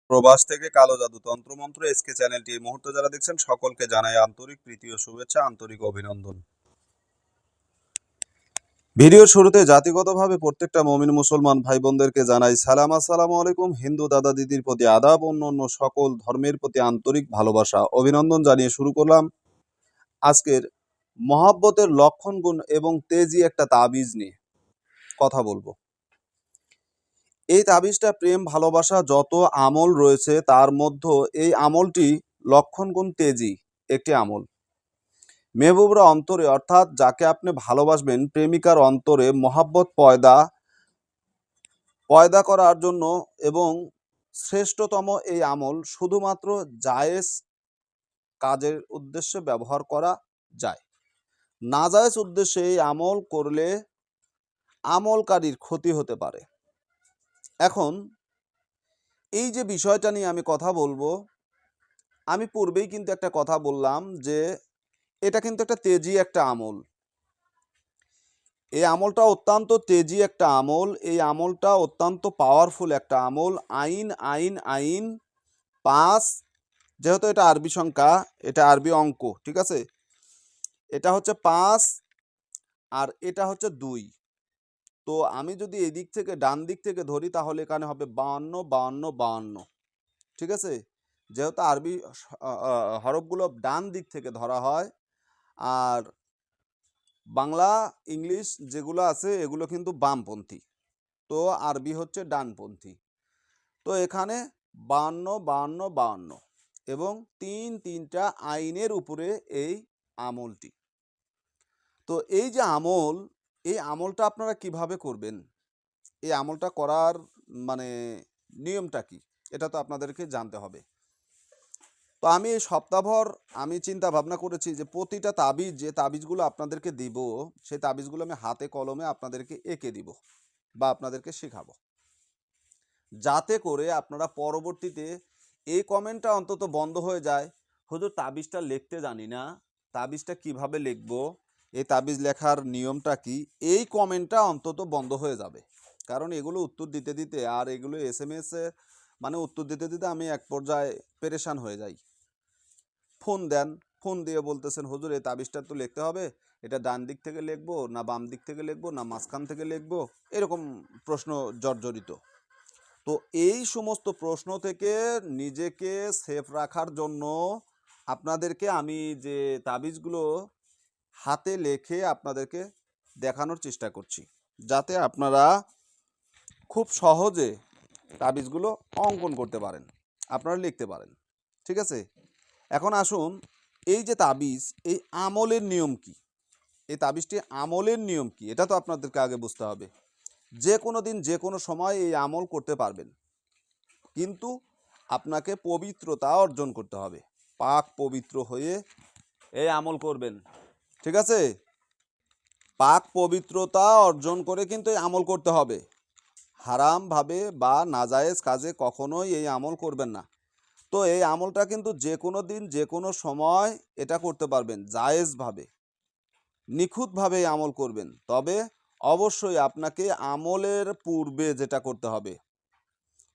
প্রবাস থেকে কালো জাদু তন্ত্রমন্ত্র এসকে চ্যানেলটি এই মুহূর্তে যারা দেখছেন সকলকে জানাই আন্তরিক প্রীতি ও শুভেচ্ছা, আন্তরিক অভিনন্দন। ভিডিওর শুরুতে জাতিগতভাবে প্রত্যেকটা মুমিন মুসলমান ভাই বোনদেরকে জানাই সালাম, আসসালামু আলাইকুম। হিন্দু দাদা দিদির প্রতি আদাব, অন্য সকল ধর্মের প্রতি আন্তরিক ভালোবাসা অভিনন্দন জানিয়ে শুরু করলাম আজকের মহাব্বতের লক্ষণ গুণ এবং তেজি একটা তাবিজ নিয়ে কথা বলবো। এই তাবিজটা প্রেম ভালোবাসা যত আমল রয়েছে তার মধ্যে এই আমলটি লক্ষণ গুণ তেজি একটি আমল। মেহবুবরা অন্তরে অর্থাৎ যাকে আপনি ভালোবাসবেন প্রেমিকার অন্তরে মহাব্বত পয়দা করার জন্য এবং শ্রেষ্ঠতম এই আমল শুধুমাত্র জায়েজ কাজের উদ্দেশ্যে ব্যবহার করা যায়। নাজায়েজ উদ্দেশ্যে এই আমল করলে আমলকারীর ক্ষতি হতে পারে। এখন এই যে বিষয়টা নিয়ে আমি কথা বলবো, আমি পূর্বেই কিন্তু একটা কথা বললাম যে এটা কিন্তু একটা তেজি একটা আমল। এই আমলটা অত্যন্ত তেজি একটা আমল, এই আমলটা অত্যন্ত পাওয়ারফুল একটা আমল। আইন আইন আইন 5, যেহেতু এটা আরবি সংখ্যা, এটা আরবি অঙ্ক, ঠিক আছে। এটা হচ্ছে 5 আর এটা হচ্ছে 2। তো আমি যদি এই দিক থেকে ডান দিক থেকে ধরি তাহলে এখানে হবে 52 52 52, ঠিক আছে। যেহেতু আরবি হরফগুলো ডান দিক থেকে ধরা হয় আর বাংলা ইংলিশ যেগুলো আছে এগুলো কিন্তু বামপন্থী, তো আরবি হচ্ছে ডানপন্থী। তো এখানে 52 52 52 এবং 3টা আইনের উপরে এই আমলটি। তো এই যে আমল, এই আমলটা আপনারা কিভাবে করবেন, এই আমলটা করার মানে নিয়মটা কি, এটা তো আপনাদেরকে জানতে হবে। তো আমি এই সপ্তাহভর আমি চিন্তা ভাবনা করেছি যে প্রতিটা তাবিজ, যে তাবিজগুলো আপনাদেরকে দিব সেই তাবিজগুলো আমি হাতে কলমে আপনাদেরকে এঁকে দিব বা আপনাদেরকে শেখাবো, যাতে করে আপনারা পরবর্তীতে এই কমেন্টটা অন্তত বন্ধ হয়ে যায়, হুজুর তাবিজটা লিখতে জানি না, তাবিজটা কিভাবে লিখবো, এই তাবিজ লেখার নিয়মটা কি, এই কমেন্টটা অন্তত বন্ধ হয়ে যাবে। কারণ এগুলো উত্তর দিতে দিতে আর এগুলো SMS এ মানে উত্তর দিতে দিতে আমি এক পর্যায়ে পেরেশান হয়ে যাই। ফোন দেন, ফোন দিয়ে বলতেছেন হুজুর এই তাবিজটা তো লিখতে হবে, এটা ডান দিক থেকে লিখবো না বাম দিক থেকে লিখবো না মাঝখান থেকে লিখবো, এরকম প্রশ্ন জর্জরিত। তো এই সমস্ত প্রশ্ন থেকে নিজেকে সেফ রাখার জন্য আপনাদেরকে আমি যে তাবিজগুলো হাতে লেখে আপনাদেরকে দেখানোর চেষ্টা করছি, যাতে আপনারা খুব সহজে তাবিজগুলো অঙ্কন করতে পারেন, আপনারা লিখতে পারেন, ঠিক আছে। এখন আসুন, এই যে তাবিজ, এই আমলের নিয়ম কি, এই তাবিজটি আমলের নিয়ম কি, এটা তো আপনাদেরকে আগে বুঝতে হবে। যে কোনো দিন যে কোনো সময় এই আমল করতে পারবেন, কিন্তু আপনাকে পবিত্রতা অর্জন করতে হবে, পাক পবিত্র হয়ে এই আমল করবেন, ঠিক আছে। পাক পবিত্রতা অর্জন করে কিন্তু এই আমল করতে হবে। হারাম ভাবে বা নাজায়েজ কাজে কখনোই এই আমল করবেন না। তো এই আমলটা কিন্তু যে কোনো দিন যে কোনো সময় এটা করতে পারবেন, জায়েজভাবে নিখুঁতভাবে এই আমল করবেন। তবে অবশ্যই আপনাকে আমলের পূর্বে যেটা করতে হবে,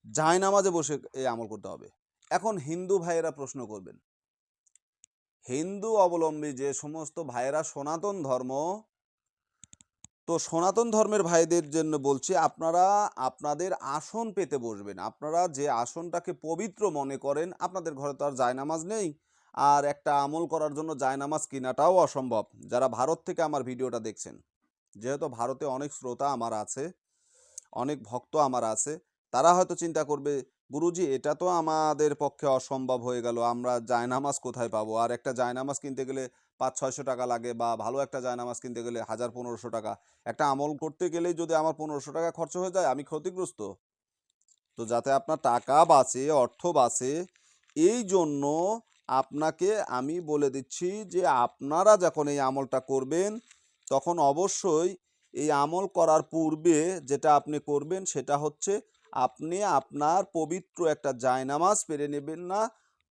জায়নামাজে বসে এই আমল করতে হবে। এখন হিন্দু ভাইয়েরা প্রশ্ন করবেন, হিন্দু অবলম্বী যে সমস্ত ভাইয়েরা সনাতন ধর্ম, তো সনাতন ধর্মের ভাইদের জন্য বলছি, আপনারা আপনাদের আসন পেতে বসবেন। আপনারা যে আসনটাকে পবিত্র মনে করেন, আপনাদের ঘরে তো আর জায়নামাজ নেই, আর একটা আমল করার জন্য জায়নামাজ কেনাটাও অসম্ভব। যারা ভারত থেকে আমার ভিডিওটা দেখছেন, যেহেতু ভারতে অনেক শ্রোতা আমার আছে, অনেক ভক্ত আমার আছে, তারা হয়তো চিন্তা করবে গুরুজি এটা তো আমাদের পক্ষে অসম্ভব হয়ে গেল, আমরা জায়নামাজ কোথায় পাবো, আর একটা জায়নামাজ কিনতে গেলে 500-600 টাকা লাগে, বা ভালো একটা জায়নামাজ কিনতে গেলে 1000-1500 টাকা, একটা আমল করতে গেলেই যদি আমার 1500 টাকা খরচ হয়ে যায়, আমি ক্ষতিগ্রস্ত। তো যাতে আপনার টাকা বাঁচে, অর্থ বাঁচে, এই জন্য আপনাকে আমি বলে দিচ্ছি যে আপনারা যখন এই আমলটা করবেন তখন অবশ্যই এই আমল করার পূর্বে যেটা আপনি করবেন সেটা হচ্ছে আপনি আপনার পবিত্র একটা জায়নামাজ পেরে নেবেন না।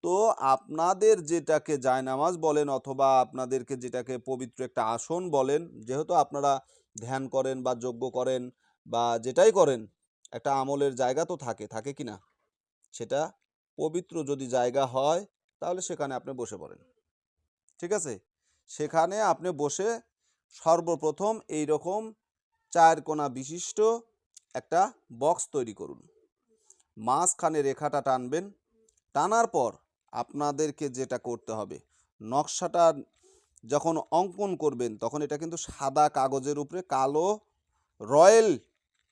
তো আপনাদের যেটাকে জায়নামাজ বলেন অথবা আপনাদেরকে যেটাকে পবিত্র একটা আসন বলেন, যেহেতু আপনারা ধ্যান করেন বা যজ্ঞ করেন বা যেটাই করেন, একটা আমলের জায়গা তো থাকে, থাকে কি না, সেটা পবিত্র যদি জায়গা হয় তাহলে সেখানে আপনি বসে পড়েন। ঠিক আছে, সেখানে আপনি বসে সর্বপ্রথম এই রকম 4 কোণা বিশিষ্ট একটা বক্স তৈরি করুন। মাঝখানে রেখাটা টানবেন। টানার পর আপনাদেরকে যেটা করতে হবে, নকশাটা যখন অঙ্কন করবেন তখন এটা কিন্তু সাদা কাগজের উপরে কালো রয়েল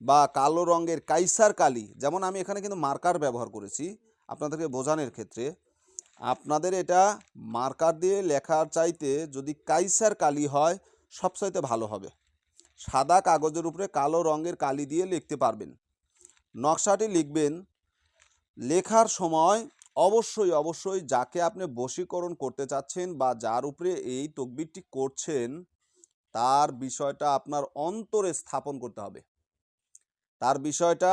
বা কালো রঙের কাইসার কালি, যেমন আমি এখানে কিন্তু মার্কার ব্যবহার করেছি আপনাদেরকে বোঝানোর ক্ষেত্রে। আপনাদের এটা মার্কার দিয়ে লেখার চাইতে যদি কাইসার কালি হয় সবচাইতে ভালো হবে। সাদা কাগজের উপরে কালো রঙের কালি দিয়ে লিখতে পারবেন। নকশাটি লিখবেন, লেখার সময় অবশ্যই যাকে আপনি বশীকরণ করতে চাচ্ছেন বা যার উপরে এই তকবিরটি করছেন তার বিষয়টা আপনার অন্তরে স্থাপন করতে হবে। তার বিষয়টা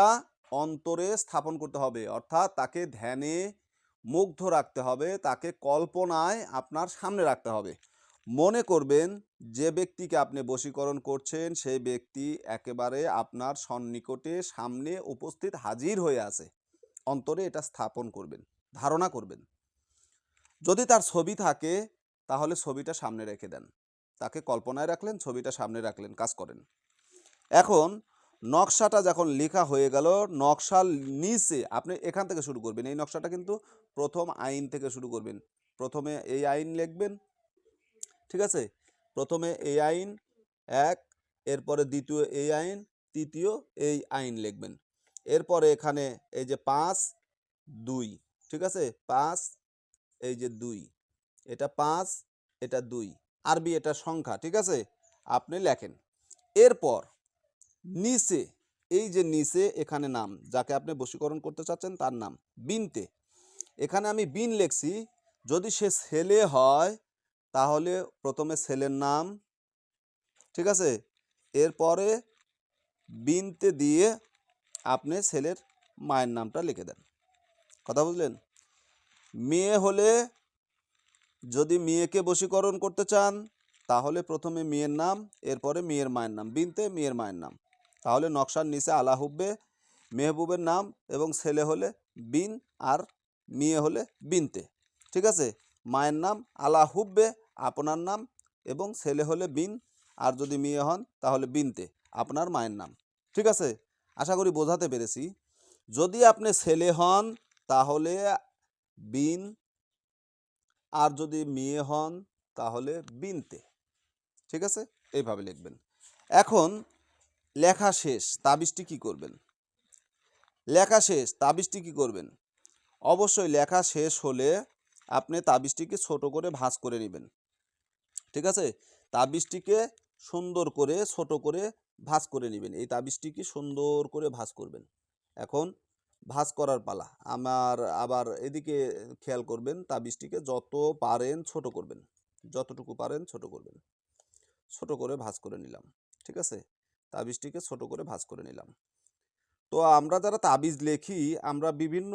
অন্তরে স্থাপন করতে হবে, অর্থাৎ তাকে ধ্যানে মুগ্ধ রাখতে হবে, তাকে কল্পনায় আপনার সামনে রাখতে হবে। মনে করবেন যে ব্যক্তিকে আপনি বশীকরণ করছেন সেই ব্যক্তি একেবারে আপনার সন্নিকটে সামনে উপস্থিত হাজির হয়ে আছে। অন্তরে এটা স্থাপন করবেন, ধারণা করবেন। যদি তার ছবি থাকে তাহলে ছবিটা সামনে রেখে দেন, তাকে কল্পনায় রাখলেন, ছবিটা সামনে রাখলেন, কাজ করেন। এখন নকশাটা যখন লেখা হয়ে গেল, নকশার নিচে আপনি এখান থেকে শুরু করবেন। এই নকশাটা কিন্তু প্রথম আইন থেকে শুরু করবেন। প্রথমে এই আইন লিখবেন, ঠিক আছে? প্রথমে এই আইন 1, এরপরে দ্বিতীয় এই আইন, তৃতীয় এই আইন লিখবেন। এরপরে এখানে এই যে 5, 2, ঠিক আছে? 5, এই যে 2, এটা 5, এটা 2, আরবি এটা সংখ্যা, ঠিক আছে? আপনি লেখেন। এরপর নিচে, এই যে নিচে এখানে নাম, যাকে আপনি বশীকরণ করতে চাচ্ছেন তার নাম বিনতে। এখানে আমি বিন লিখছি। যদি সে ছেলে হয় তাহলে প্রথমে ছেলের নাম, ঠিক আছে? এরপরে বিনতে দিয়ে আপনি ছেলের মায়ের নামটা লিখে দেন। কথা বুঝলেন? মেয়ে হলে, যদি মেয়েকে বশীকরণ করতে চান তাহলে প্রথমে মেয়ের নাম, এরপরে মেয়ের মায়ের নাম, বিনতে মেয়ের মায়ের নাম। তাহলে নকশার নিচে আলা হুব্বে মেহবুবের নাম, এবং ছেলে হলে বিন আর মেয়ে হলে বিনতে, ঠিক আছে? মায়ের নাম আলা হুব্বে আপনার নাম, এবং ছেলে হলে বিন, আর যদি মেয়ে হন তাহলে বিনতে আপনার মায়ের নাম, ঠিক আছে? আশা করি বোঝাতে পেরেছি। যদি আপনি ছেলে হন তাহলে বিন, আর যদি মেয়ে হন তাহলে বিনতে, ঠিক আছে? এইভাবে লিখবেন। এখন লেখা শেষ, তাবিজটি কি করবেন? লেখা শেষ, তাবিজটি কি করবেন? অবশ্যই লেখা শেষ হলে আপনি তাবিজটিকে ছোট করে ভাঁজ করে নেবেন, ঠিক আছে? তাবিজটিকে সুন্দর করে ছোট করে ভাঁজ করে নেবেন। এই তাবিজটিকে সুন্দর করে ভাঁজ করবেন। এখন ভাঁজ করার পালা। আমার আবার এদিকে খেয়াল করবেন, তাবিজটিকে যত পারেন ছোট করবেন, যতটুকু পারেন ছোট করবেন। ছোট করে ভাঁজ করে নিলাম, ঠিক আছে? তাবিজটিকে ছোট করে ভাঁজ করে নিলাম। তো আমরা যারা তাবিজ লেখি আমরা বিভিন্ন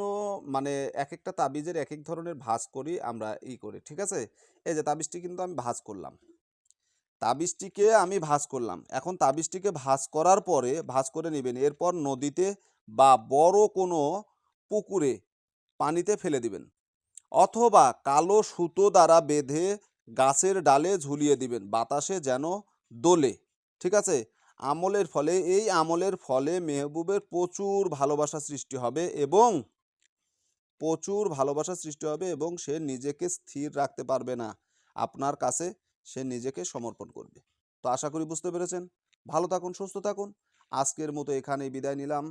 মানে এক একটা তাবিজের এক এক ধরনের ভাঁজ করি, আমরা করি, ঠিক আছে? এই যে তাবিজটি কিন্তু আমি ভাঁজ করলাম, তাবিজটিকে আমি ভাঁজ করলাম। এখন তাবিজটিকে ভাঁজ করার পরে ভাঁজ করে নেবেন, এরপর নদীতে বা বড় কোনো পুকুরে পানিতে ফেলে দিবেন, অথবা কালো সুতো দ্বারা বেঁধে গাছের ডালে ঝুলিয়ে দিবেন, বাতাসে যেন দোলে, ঠিক আছে? এই আমলের ফলে মেহবুবের প্রচুর ভালোবাসা সৃষ্টি হবে, এবং সে নিজেকে স্থির রাখতে পারবে না, আপনার কাছে সে নিজেকে সমর্পণ করবে। তো আশা করি বুঝতে পেরেছেন। ভালো থাকুন, সুস্থ থাকুন। আজকের মতো এখানেই বিদায় নিলাম।